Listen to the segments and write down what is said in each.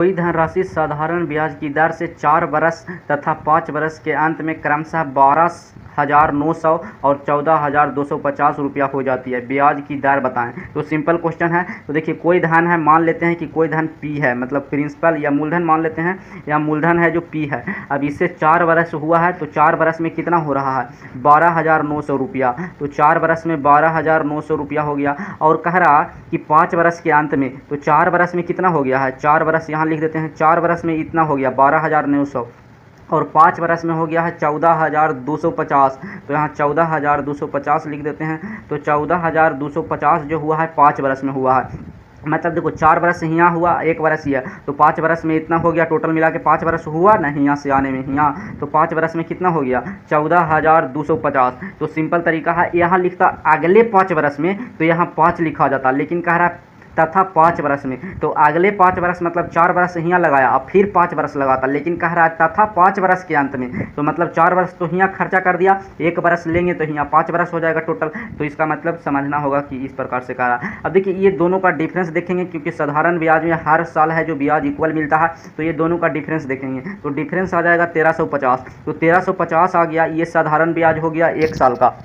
कोई धनराशि साधारण ब्याज की दर से 4 बरस तथा 5 बरस के अंत में क्रमशः 12,900 और 14,250 रुपया हो जाती है। ब्याज की दर बताएं। तो सिंपल क्वेश्चन है। तो देखिए कोई धन है, मान लेते हैं कि कोई धन पी है, मतलब प्रिंसिपल या मूलधन मान लेते हैं, या मूलधन है जो पी है। अब इससे 4 बरस हुआ है तो 4 बरस में कितना हो रहा है, 12,900 रुपया। तो 4 बरस में 12,900 रुपया हो गया। और कह रहा कि 5 बरस के अंत में, तो 4 बरस में कितना हो गया है, 4 बरस यहाँ लिख देते हैं, 4 बरस में इतना हो गया 12,900, और 5 बरस में हो गया है 14,250। तो यहाँ 14,250 लिख देते हैं। तो 14,250 जो हुआ है 5 बरस में हुआ है। मतलब देखो 4 बरस यहाँ हुआ, 1 बरस ही है, तो 5 बरस में इतना हो गया, टोटल मिला के 5 बरस हुआ ना यहाँ से आने में, यहाँ तो 5 बरस में कितना हो गया 14,250। तो सिंपल तरीका है, यहाँ लिखता अगले 5 बरस में तो यहाँ 5 लिखा जाता, लेकिन कह रहा है तथा 5 बरस में, तो अगले 5 बरस मतलब 4 बरस यहाँ लगाया, अब फिर 5 बरस लगाता, लेकिन कह रहा है तथा 5 बरस के अंत में। तो मतलब 4 बरस तो यहाँ खर्चा कर दिया, 1 बरस लेंगे तो यहाँ 5 बरस हो जाएगा टोटल। तो इसका मतलब समझना होगा कि इस प्रकार से कहा। अब देखिए ये दोनों का डिफरेंस देखेंगे, क्योंकि साधारण ब्याज में हर साल है जो ब्याज इक्वल मिलता है, तो ये दोनों का डिफरेंस देखेंगे। तो डिफरेंस आ जाएगा 1350। तो 1350 आ गया, ये साधारण ब्याज हो गया 1 साल का,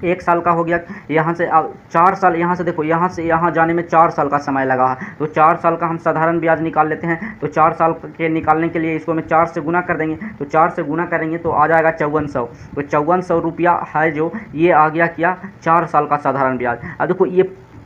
1 साल का हो गया। यहाँ से 4 साल, यहाँ से देखो यहाँ से यहाँ जाने में 4 साल का समय लगा है, तो 4 साल का हम साधारण ब्याज निकाल लेते हैं। तो 4 साल के निकालने के लिए इसको मैं 4 से गुना कर देंगे, तो 4 से गुना करेंगे तो आ जाएगा 5400। तो 5400 रुपया है जो ये आ गया क्या, 4 साल का साधारण ब्याज। अब देखो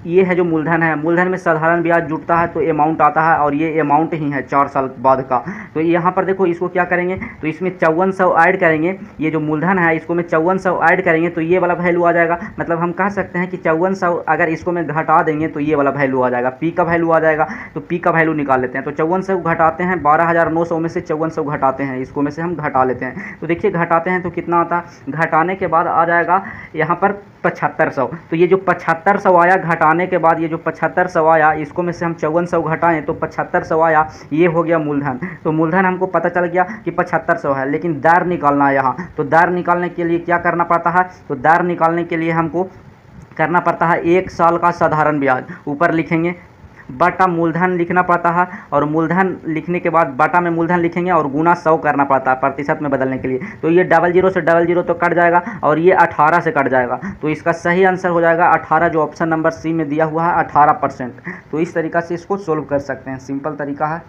ये है जो मूलधन है, मूलधन में साधारण ब्याज जुटता है तो अमाउंट आता है, और ये अमाउंट ही है 4 साल बाद का। तो यहाँ पर देखो इसको क्या करेंगे, तो इसमें 5400 ऐड करेंगे, ये जो मूलधन है इसको में 5400 ऐड करेंगे तो ये वाला वैल्यू आ जाएगा। मतलब हम कह सकते हैं कि 5400 अगर इसको में घटा देंगे तो ये वाला वैल्यू आ जाएगा, पी का वैल्यू आ जाएगा। तो पी का वैल्यू निकाल लेते हैं। तो 5400 घटाते हैं, 12,900 में से 5400 घटाते हैं, इसको में से हम घटा लेते हैं। तो देखिए घटाते हैं तो कितना आता, घटाने के बाद आ जाएगा यहाँ पर 7500। तो ये जो 7500 आया घटाने के बाद, ये जो 7500 आया इसको में से हम 5400 घटाएं तो 7500 आया, ये हो गया मूलधन। तो मूलधन हमको पता चल गया कि 7500 है, लेकिन दर निकालना है यहाँ। तो दर निकालने के लिए क्या करना पड़ता है, तो दर निकालने के लिए हमको करना पड़ता है 1 साल का साधारण ब्याज, ऊपर लिखेंगे बटा मूलधन लिखना पड़ता है, और मूलधन लिखने के बाद बटा में मूलधन लिखेंगे और गुना 100 करना पड़ता है प्रतिशत में बदलने के लिए। तो ये 00 से 00 तो कट जाएगा, और ये 18 से कट जाएगा। तो इसका सही आंसर हो जाएगा 18, जो ऑप्शन नंबर सी में दिया हुआ है 18%। तो इस तरीक़ा से इसको सोल्व कर सकते हैं, सिंपल तरीका है।